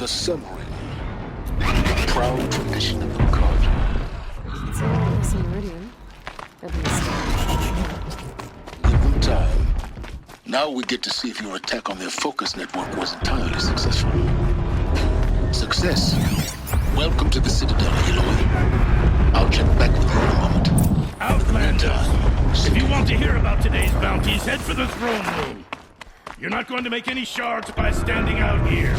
The Sun Ring. Proud tradition of the Carja. It's all awesome meridian. At least. Give them time. Now we get to see if your attack on their focus network was entirely successful. Success. Welcome to the Citadel, Aloy. I'll check back with you in a moment. Outlander! If you want to hear about today's bounties, head for the throne room. You're not going to make any shards by standing out here.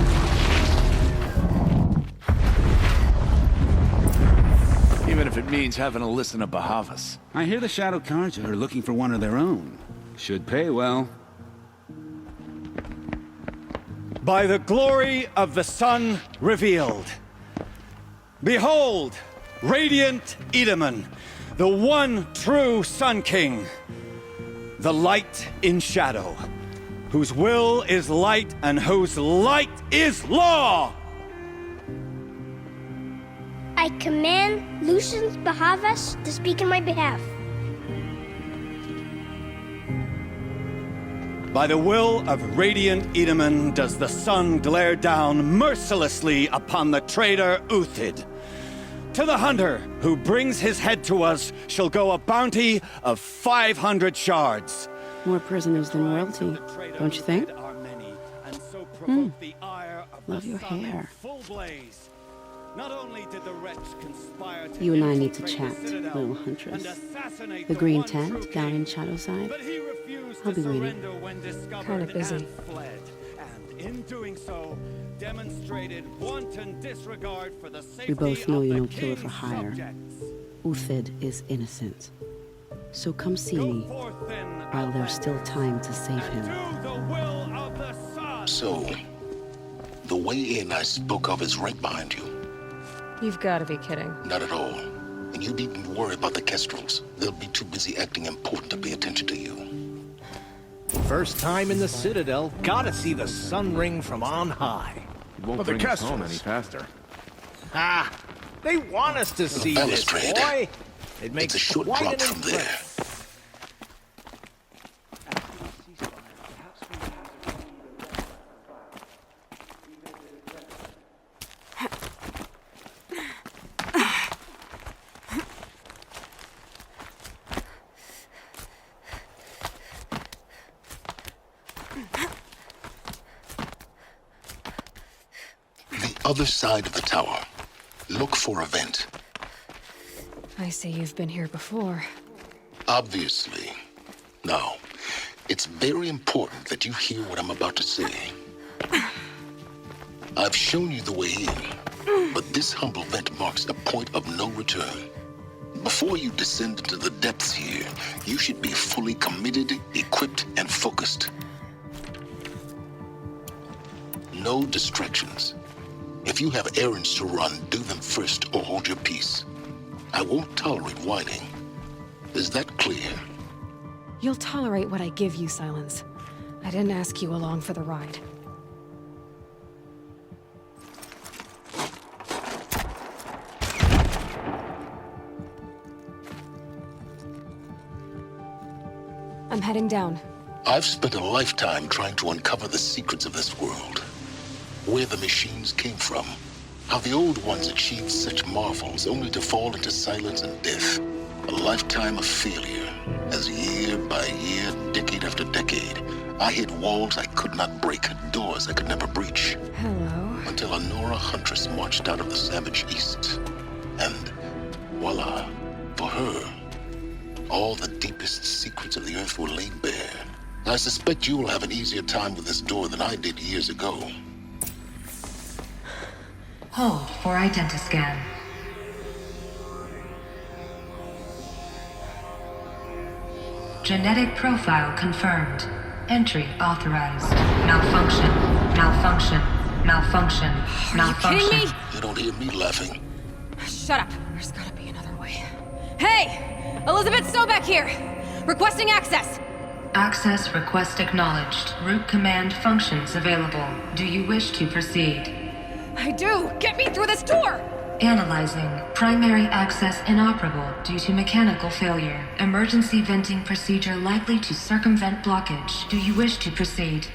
Even if it means having to listen to Bahavas. I hear the Shadow Carja are looking for one of their own. Should pay well. By the glory of the sun revealed. Behold, radiant Edaman, the one true Sun King. The light in shadow, whose will is light and whose light is law! I command Lucius Bahavas to speak in my behalf. By the will of radiant Edaman does the sun glare down mercilessly upon the traitor Uthid. To the hunter who brings his head to us shall go a bounty of 500 shards. More prisoners than royalty, don't you think? Love your hair. Not only did the wretch conspire to You and I need to chat, little huntress. The green tent down in Shadowside. but he refused I'll to be waiting. surrender when discovered Kinda busy. and fled. And in doing so, demonstrated wanton disregard for the safety We both know of you're the no killer king's for hire. subjects. Uthid is innocent. So come see Go me forth then, while there's still time to save him. do the will of the sun. So, the way in I spoke of is right behind you. You've got to be kidding. Not at all. And you needn't worry about the Kestrels. They'll be too busy acting important to pay attention to you. First time in the Citadel, gotta see the Sun Ring from on high. It won't But the bring us home Kestrels. any faster. Ah, they want us to see this, balustrade. boy. It makes It's a short quite drop an from there. impression. The other side of the tower. Look for a vent. I see you've been here before. Obviously. Now, it's very important that you hear what I'm about to say. I've shown you the way in, but this humble vent marks a point of no return. Before you descend into the depths here, you should be fully committed, equipped, and focused. No distractions. If you have errands to run, do them first or hold your peace. I won't tolerate whining. Is that clear? You'll tolerate what I give you, Silence. I didn't ask you along for the ride. I'm heading down. I've spent a lifetime trying to uncover the secrets of this world. Where the machines came from. How the old ones achieved such marvels only to fall into silence and death. A lifetime of failure. As year by year, decade after decade, I hit walls I could not break, doors I could never breach. Hello. Until a Nora huntress marched out of the savage east. And voila, for her, all the deepest secrets of the earth were laid bare. I suspect you will have an easier time with this door than I did years ago. Hold for identiscan. Genetic profile confirmed. Entry authorized. Malfunction. Malfunction. Malfunction. Malfunction. kidding me? You don't hear me laughing. Shut up. There's gotta be another way. Hey! Elizabeth Sobeck here! Requesting access! Access request acknowledged. Root command functions available. Do you wish to proceed? I do! Get me through this door! Analyzing. Primary access inoperable due to mechanical failure. Emergency venting procedure likely to circumvent blockage. Do you wish to proceed?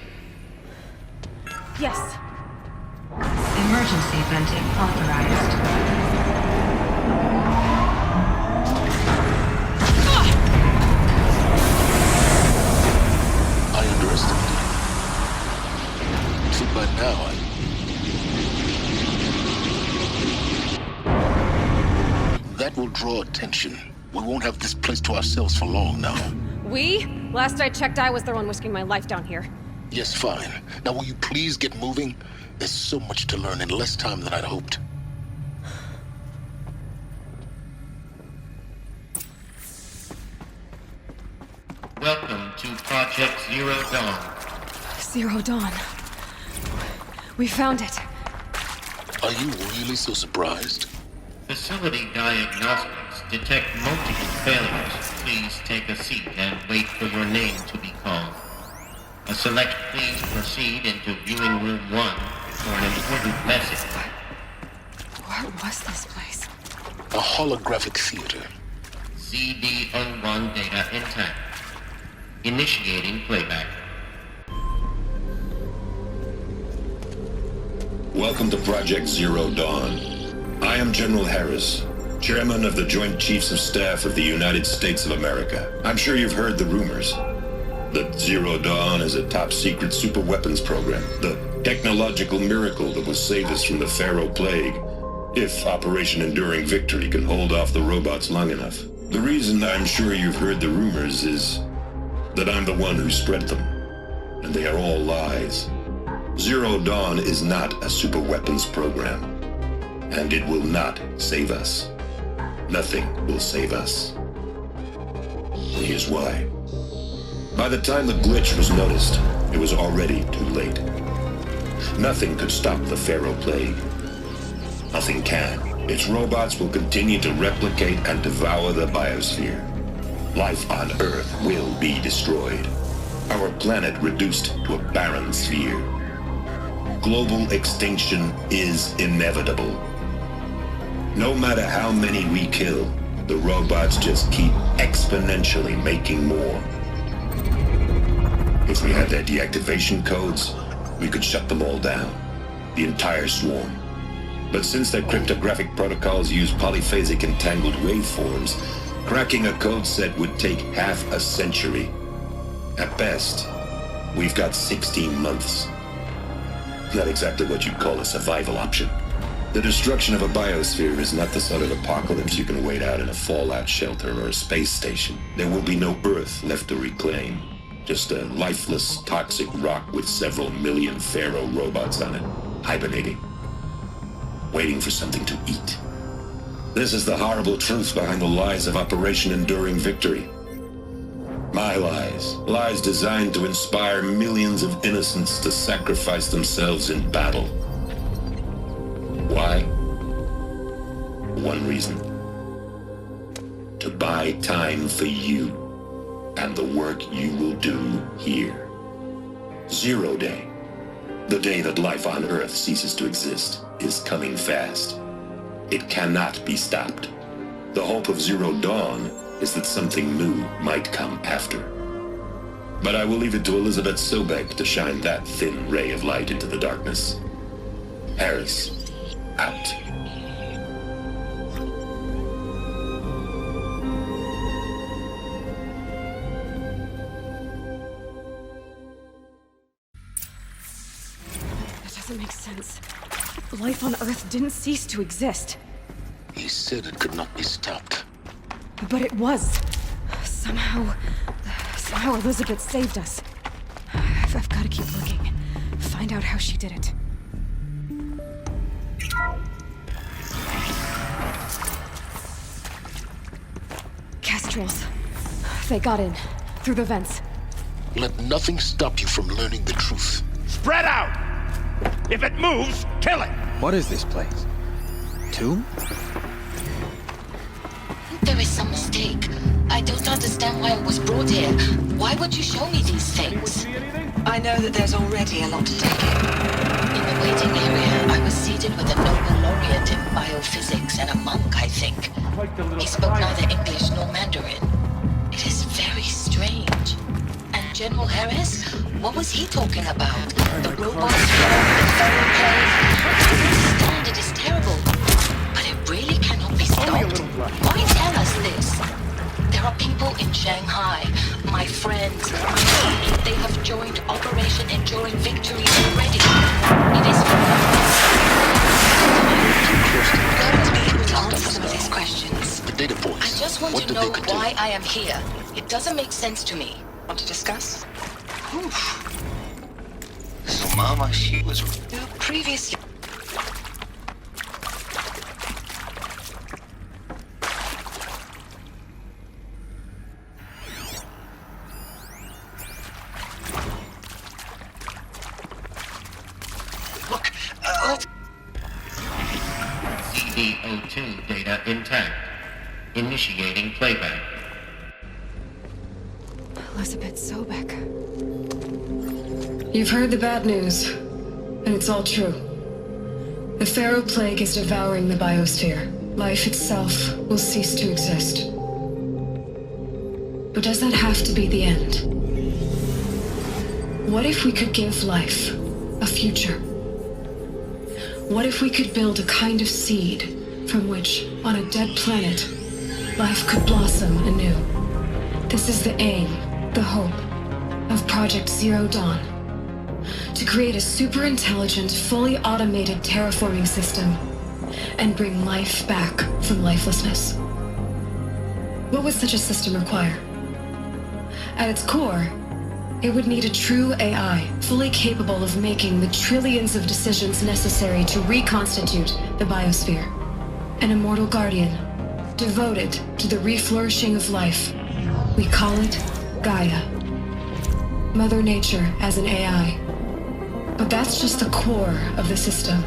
Yes. Emergency venting authorized. I underestimated it. Too bad now That will draw attention. We won't have this place to ourselves for long now. We? Last I checked, I was the one risking my life down here. Yes, fine. Now will you please get moving? There's so much to learn in less time than I'd hoped. Welcome to Project Zero Dawn. Zero Dawn. We found it. Are you really so surprised? Facility diagnostics detect multiple failures. Please take a seat and wait for your name to be called. A select please proceed into viewing room 1 for an important message. What was this place? A holographic theater. CD01 data intact. Initiating playback. Welcome to Project Zero Dawn. I am General Harris, Chairman of the Joint Chiefs of Staff of the United States of America. I'm sure you've heard the rumors that Zero Dawn is a top-secret superweapons program, the technological miracle that will save us from the Pharaoh Plague, if Operation Enduring Victory can hold off the robots long enough. The reason I'm sure you've heard the rumors is that I'm the one who spread them, and they are all lies. Zero Dawn is not a superweapons program, and it will not save us. Nothing will save us. And here's why. By the time the glitch was noticed, it was already too late. Nothing could stop the Pharaoh Plague. Nothing can. Its robots will continue to replicate and devour the biosphere. Life on Earth will be destroyed. Our planet reduced to a barren sphere. Global extinction is inevitable. No matter how many we kill, the robots just keep exponentially making more. If we had their deactivation codes, we could shut them all down. The entire swarm. But since their cryptographic protocols use polyphasic entangled waveforms, cracking a code set would take half a century. At best, we've got 16 months. Not exactly what you'd call a survival option. The destruction of a biosphere is not the sort of apocalypse you can wait out in a fallout shelter or a space station. There will be no Earth left to reclaim. Just a lifeless, toxic rock with several million Pharaoh robots on it, hibernating, waiting for something to eat. This is the horrible truth behind the lies of Operation Enduring Victory. My lies. Lies designed to inspire millions of innocents to sacrifice themselves in battle. Why? One reason. To buy time for you and the work you will do here. Zero Day, the day that life on Earth ceases to exist, is coming fast. It cannot be stopped. The hope of Zero Dawn is that something new might come after. But I will leave it to Elizabeth Sobek to shine that thin ray of light into the darkness. Harris, out. That doesn't make sense. Life on Earth didn't cease to exist. He said it could not be stopped. But it was. Somehow Elizabeth saved us. I've got to keep looking. Find out how she did it. Kestrels. They got in. Through the vents. Let nothing stop you from learning the truth. Spread out! If it moves, kill it! What is this place? Tomb? There is some mistake. I don't understand why I was brought here. Why would you show me these things? I know that there's already a lot to take in. In the waiting area, I was seated with a Nobel laureate in biophysics and a monk, I think. He spoke neither English nor Mandarin. It is very strange. And General Harris? What was he talking about? The robots from the Pharaoh Plague? don't. Why tell us this? There are people in Shanghai, my friends, my family. They have joined Operation Enduring Victory already. It is for answer some of these questions. The data points. I just want to know why I am here. It doesn't make sense to me. Want to discuss? So, Mama, she was Previously. CD02 data intact. Initiating playback. Elizabeth Sobek. You've heard the bad news, and it's all true. The Pharaoh Plague is devouring the biosphere. Life itself will cease to exist. But does that have to be the end? What if we could give life a future? What if we could build a kind of seed from which, on a dead planet, life could blossom anew? This is the aim, the hope, of Project Zero Dawn. To create a super-intelligent, fully automated terraforming system and bring life back from lifelessness. What would such a system require? At its core, it would need a true AI, fully capable of making the trillions of decisions necessary to reconstitute the biosphere. An immortal guardian, devoted to the reflourishing of life. We call it Gaia. Mother Nature as an AI. But that's just the core of the system.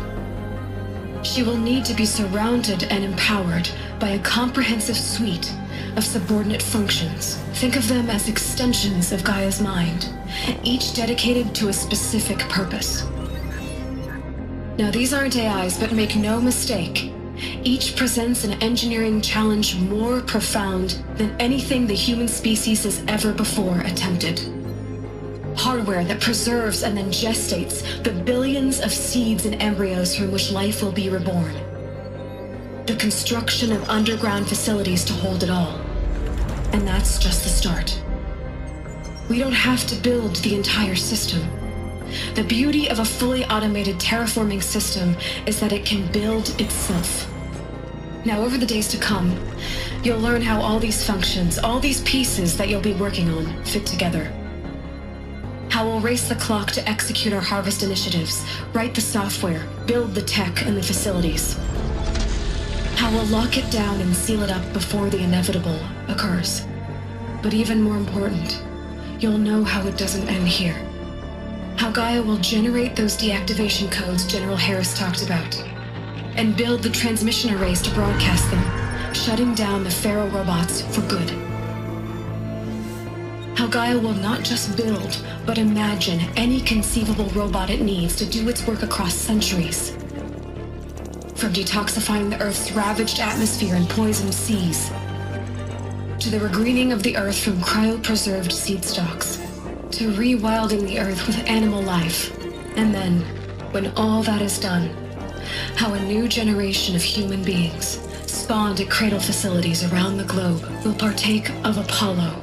She will need to be surrounded and empowered by a comprehensive suite of subordinate functions. Think of them as extensions of Gaia's mind, each dedicated to a specific purpose. Now, these aren't AIs, but make no mistake, each presents an engineering challenge more profound than anything the human species has ever before attempted. Hardware that preserves and then gestates the billions of seeds and embryos from which life will be reborn. The construction of underground facilities to hold it all. And that's just the start. We don't have to build the entire system. The beauty of a fully automated terraforming system is that it can build itself. Now, over the days to come, you'll learn how all these functions, all these pieces that you'll be working on, fit together. How we'll race the clock to execute our harvest initiatives, write the software, build the tech and the facilities. How we'll lock it down and seal it up before the inevitable occurs. But even more important, you'll know how it doesn't end here. How Gaia will generate those deactivation codes General Harris talked about, and build the transmission arrays to broadcast them, shutting down the Pharaoh robots for good. How Gaia will not just build, but imagine any conceivable robot it needs to do its work across centuries. From detoxifying the Earth's ravaged atmosphere and poisoned seas, to the regreening of the Earth from cryopreserved seed stalks, to rewilding the Earth with animal life. And then, when all that is done, how a new generation of human beings, spawned at cradle facilities around the globe, will partake of Apollo,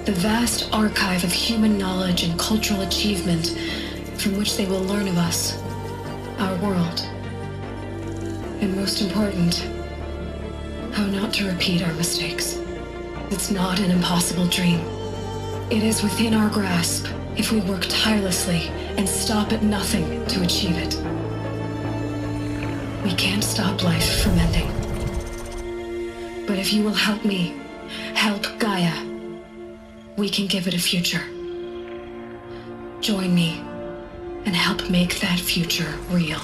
the vast archive of human knowledge and cultural achievement from which they will learn of us, our world. And most important, how not to repeat our mistakes. It's not an impossible dream. It is within our grasp if we work tirelessly and stop at nothing to achieve it. We can't stop life from ending. But if you will help me, help Gaia, we can give it a future. Join me and help make that future real.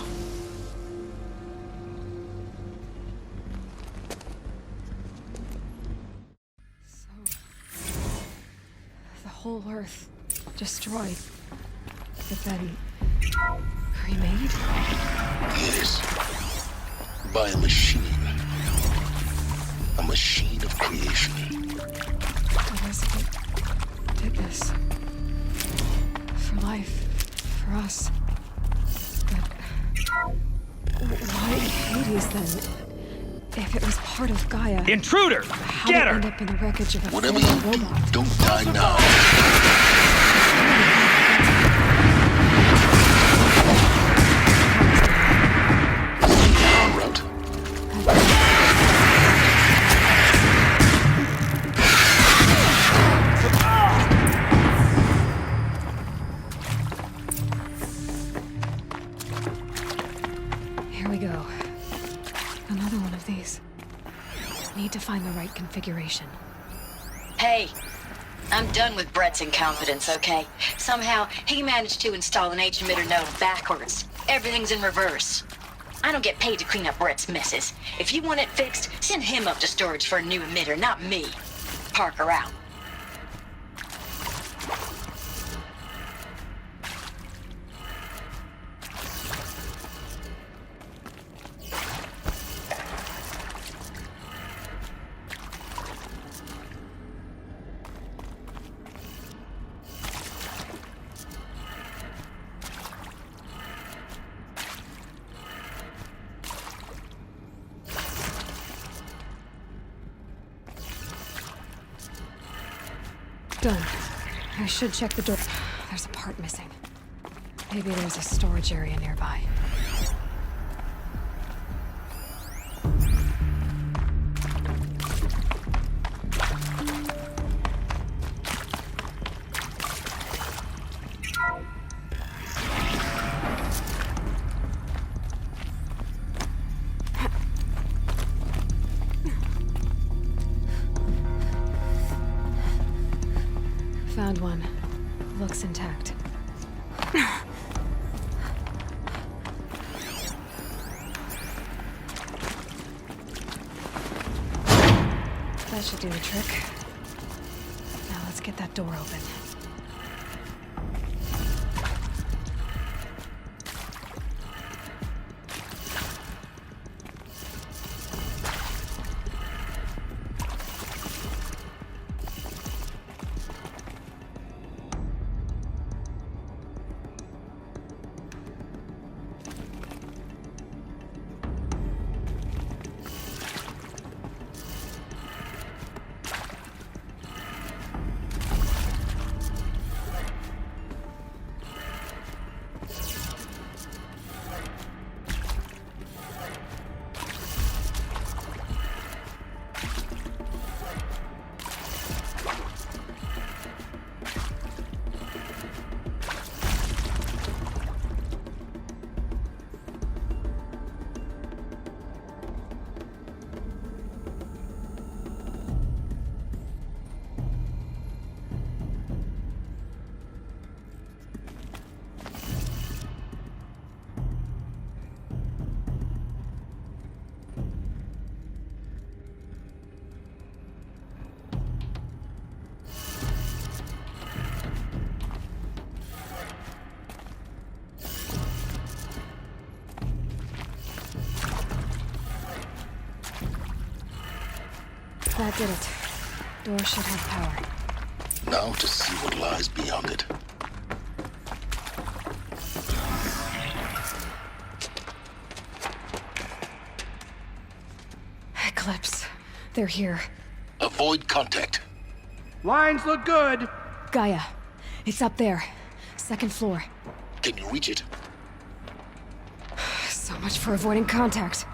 The whole Earth destroyed, but then remade? Yes. By a machine. A machine of creation. Elizabeth did this. For life. For us. But why Hades then? If it was part of Gaia, Intruder! how Get did it her! end up in the wreckage of a Whatever failing you do, robot? don't die now. En route. Here we go. Another one of these. Need to find the right configuration. Hey, I'm done with Brett's incompetence, okay? Somehow, he managed to install an H-emitter node backwards. Everything's in reverse. I don't get paid to clean up Brett's messes. If you want it fixed, send him up to storage for a new emitter, not me. Parker out. Done. I should check the door. There's a part missing. Maybe there's a storage area nearby. Found one. Looks intact. That should do the trick. Now let's get that door open. That did it. Door should have power. Now to see what lies beyond it. Eclipse. They're here. Avoid contact. Lines look good. Gaia. It's up there. Second floor. Can you reach it? So much for avoiding contact.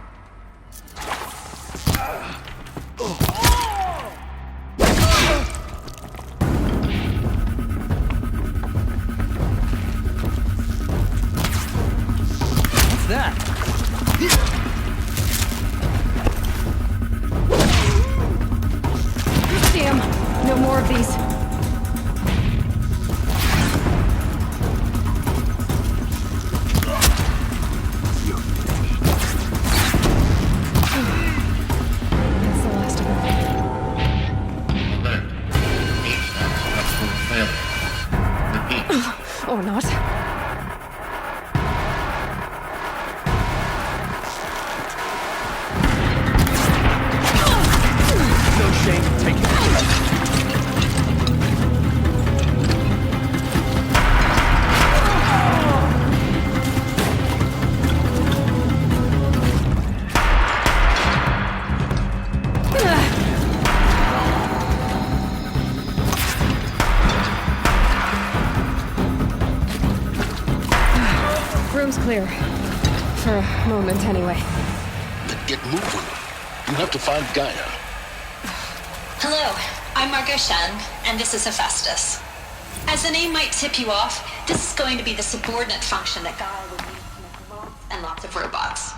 What's that? Damn! No more of these. That's the last of them. Alert. HVAC structural failure. Repeat. Or not. No shame in taking it. clear. For a moment, anyway. Then get moving. You have to find Gaia. Hello, I'm Margot Shen, and this is Hephaestus. As the name might tip you off, this is going to be the subordinate function that Gaia will use to make lots and lots of robots.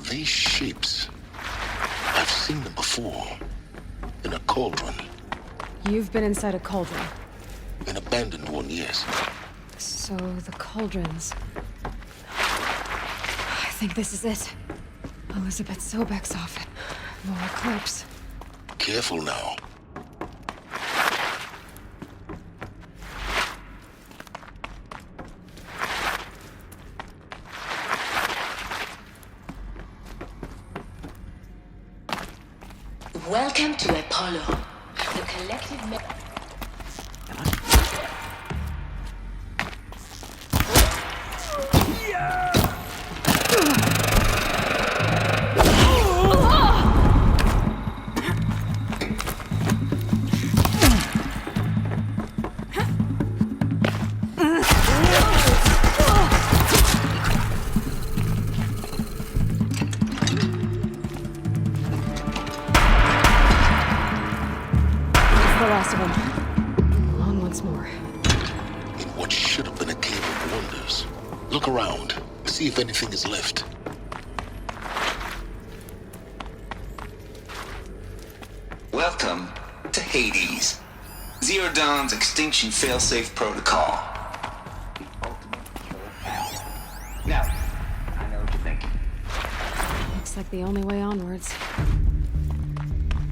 These shapes, I've seen them before. In a cauldron. You've been inside a cauldron. An abandoned one, yes. So, the cauldrons. I think this is it. Elizabeth Sobek's office. More Eclipse. Careful now. Welcome to Apollo, the collective The last of them. On once more. In what should have been a cave of wonders. Look around. See if anything is left. Welcome to Hades. Zero Dawn's extinction failsafe protocol. Now, I know what you're thinking. Looks like the only way onwards.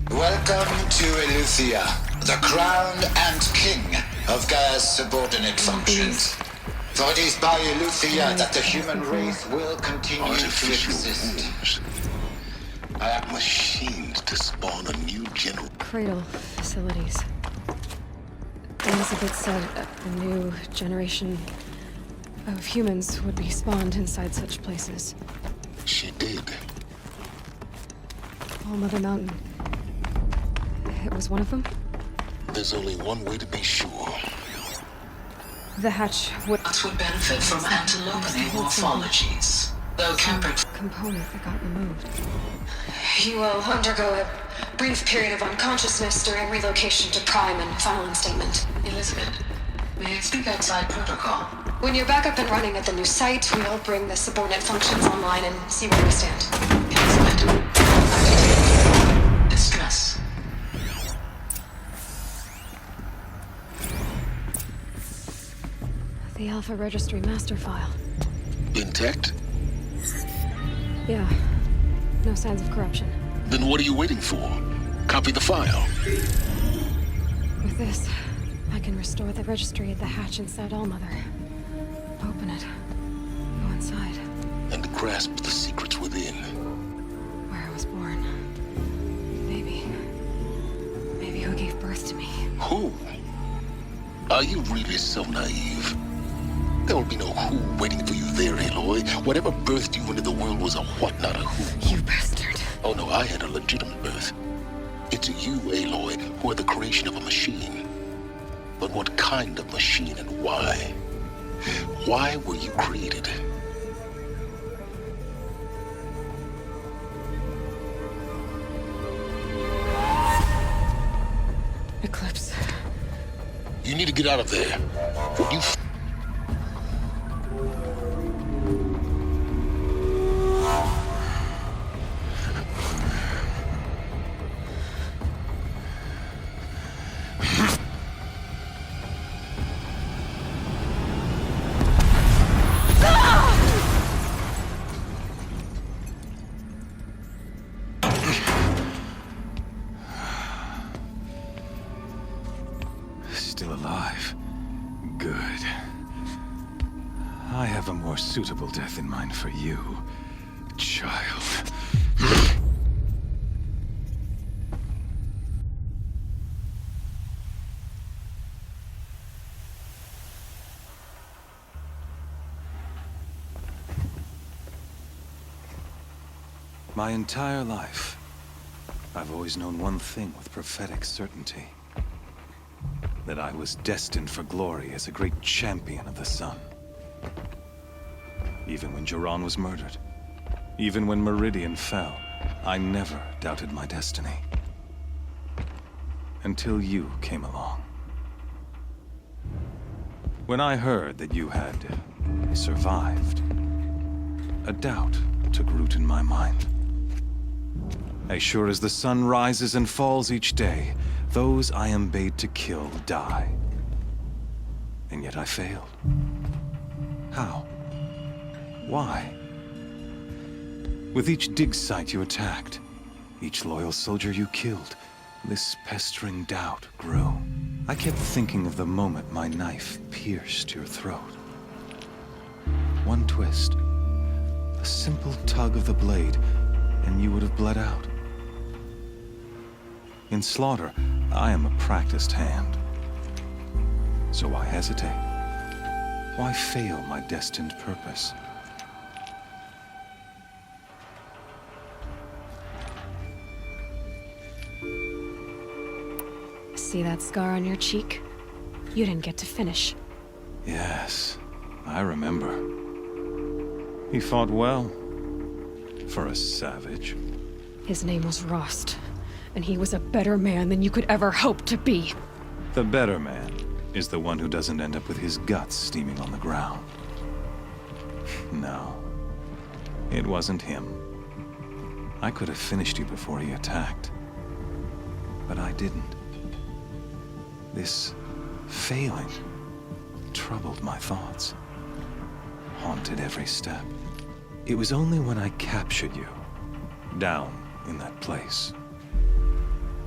Welcome to Eleuthia, the crown and king of Gaia's subordinate functions. For it is by Eleuthia that the human race will continue to exist. I have machines to spawn a new general. Cradle facilities. Elizabeth said a new generation of humans would be spawned inside such places. She did. All Mother Mountain. It was one of them? There's only one way to be sure. The hatch would... Us would benefit from antilopenate morphologies, though component that got removed. You will undergo a brief period of unconsciousness during relocation to Prime and final instatement. Elizabeth, may I speak outside protocol? When you're back up and running at the new site, we'll bring the subordinate functions online and see where we stand. Elizabeth, distress. The Alpha Registry master file. Intact? Yeah. No signs of corruption. Then what are you waiting for? Copy the file. With this, I can restore the registry at the hatch inside Allmother. Open it. Go inside. And grasp the secrets within. Where I was born. Maybe who gave birth to me. Who? Are you really so naive? There will be no who waiting for you there, Aloy. Whatever birthed you into the world was a what, not a who. You bastard. Oh no, I had a legitimate birth. It's you, Aloy, who are the creation of a machine. But what kind of machine and why? Why were you created? Eclipse. You need to get out of there. You Still alive. Good. I have a more suitable death in mind for you, child. My entire life, I've always known one thing with prophetic certainty. That I was destined for glory as a great champion of the sun. Even when Jiran was murdered, even when Meridian fell, I never doubted my destiny. Until you came along. When I heard that you had survived, a doubt took root in my mind. As sure as the sun rises and falls each day, those I am bade to kill die. And yet I failed. How? Why? With each dig site you attacked, each loyal soldier you killed, this pestering doubt grew. I kept thinking of the moment my knife pierced your throat. One twist, a simple tug of the blade, and you would have bled out. In slaughter, I am a practiced hand. So why hesitate? Why fail my destined purpose? See that scar on your cheek? You didn't get to finish. Yes, I remember. He fought well. For a savage. His name was Rost, and he was a better man than you could ever hope to be. The better man is the one who doesn't end up with his guts steaming on the ground. No, it wasn't him. I could have finished you before he attacked. But I didn't. This failing troubled my thoughts, haunted every step. It was only when I captured you, down in that place,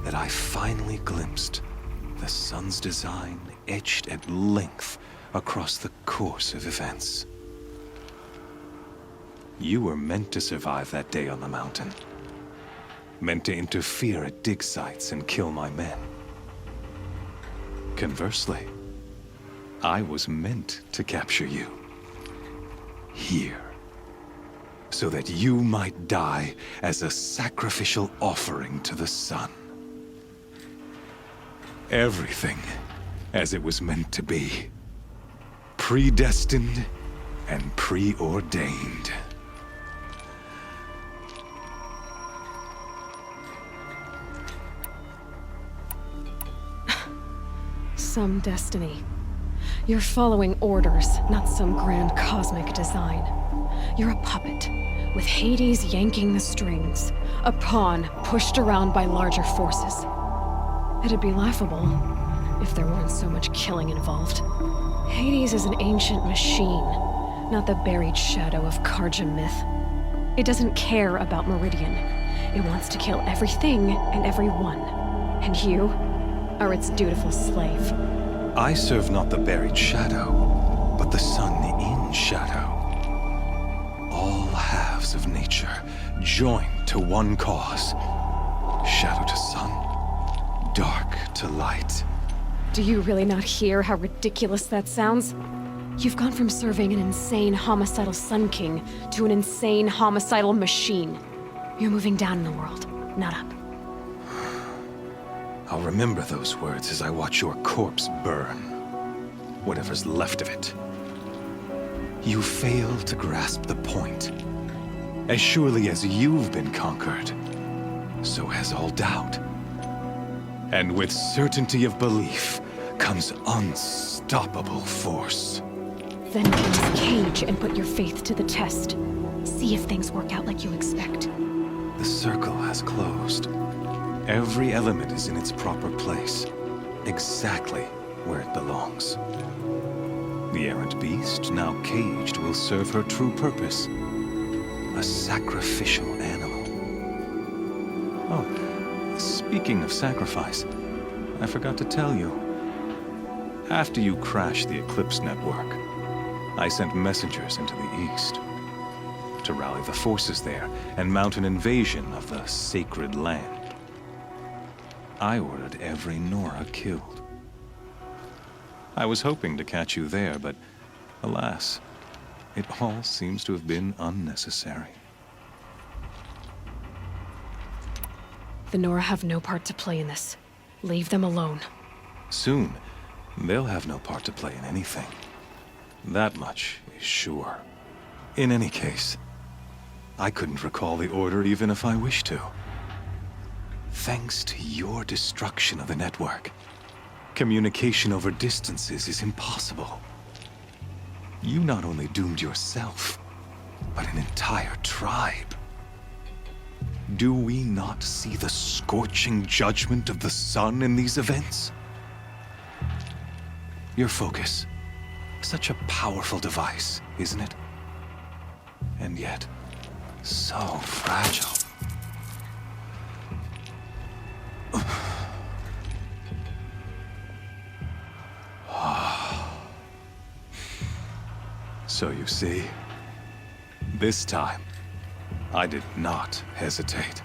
that I finally glimpsed the sun's design etched at length across the course of events. You were meant to survive that day on the mountain. Meant to interfere at dig sites and kill my men. Conversely, I was meant to capture you. Here. So that you might die as a sacrificial offering to the sun. Everything as it was meant to be. Predestined and preordained. Some destiny. You're following orders, not some grand cosmic design. You're a puppet, with Hades yanking the strings, a pawn pushed around by larger forces. It'd be laughable if there weren't so much killing involved. Hades is an ancient machine, not the buried shadow of Karja myth. It doesn't care about Meridian. It wants to kill everything and everyone. And you are its dutiful slave. I serve not the buried shadow, but the sun in shadow. All halves of nature joined to one cause. Shadow to sun, dark to light. Do you really not hear how ridiculous that sounds? You've gone from serving an insane homicidal Sun King to an insane homicidal machine. You're moving down in the world, not up. I'll remember those words as I watch your corpse burn. Whatever's left of it. You fail to grasp the point. As surely as you've been conquered, so has all doubt. And with certainty of belief comes unstoppable force. Then get this cage and put your faith to the test. See if things work out like you expect. The circle has closed. Every element is in its proper place, exactly where it belongs. The errant beast, now caged, will serve her true purpose. A sacrificial animal. Oh, speaking of sacrifice, I forgot to tell you. After you crashed the Eclipse network, I sent messengers into the east to rally the forces there and mount an invasion of the sacred land. I ordered every Nora killed. I was hoping to catch you there, but alas, it all seems to have been unnecessary. The Nora have no part to play in this. Leave them alone. Soon, they'll have no part to play in anything. That much is sure. In any case, I couldn't recall the Order even if I wished to. Thanks to your destruction of the network, communication over distances is impossible. You not only doomed yourself, but an entire tribe. Do we not see the scorching judgment of the sun in these events? Your focus. Such a powerful device, isn't it? And yet, so fragile. So you see, this time, I did not hesitate.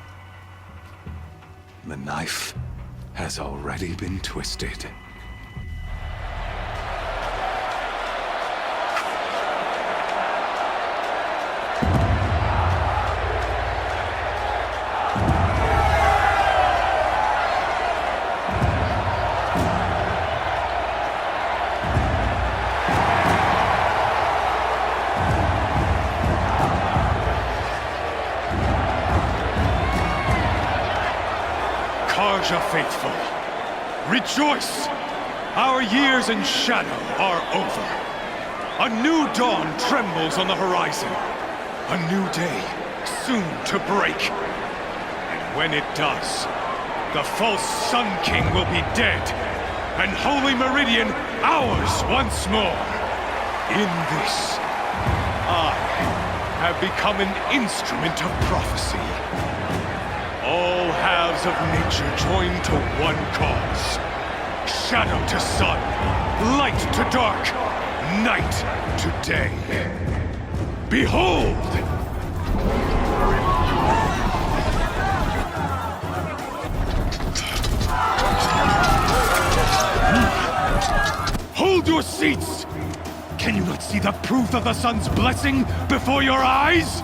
The knife has already been twisted. Karja faithful, rejoice! Our years in shadow are over. A new dawn trembles on the horizon. A new day soon to break. And when it does, the false Sun King will be dead, and Holy Meridian ours once more. In this, I have become an instrument of prophecy. All halves of nature join to one cause. Shadow to sun, light to dark, night to day. Behold! Hold your seats! Can you not see the proof of the sun's blessing before your eyes?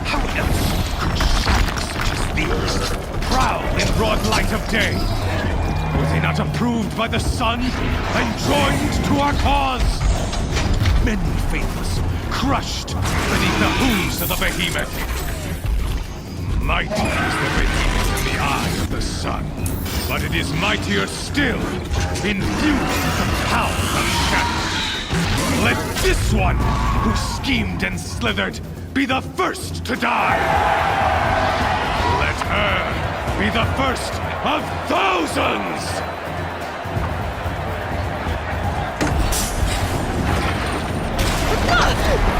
How else could shadows such as these prowl in broad light of day? Were they not approved by the sun and joined to our cause? Many faithless crushed beneath the hooves of the behemoth. Mighty is the behemoth in the eye of the sun, but it is mightier still, infused with the power of shadow. Let this one, who schemed and slithered, be the first to die. Let her be the first of thousands! God!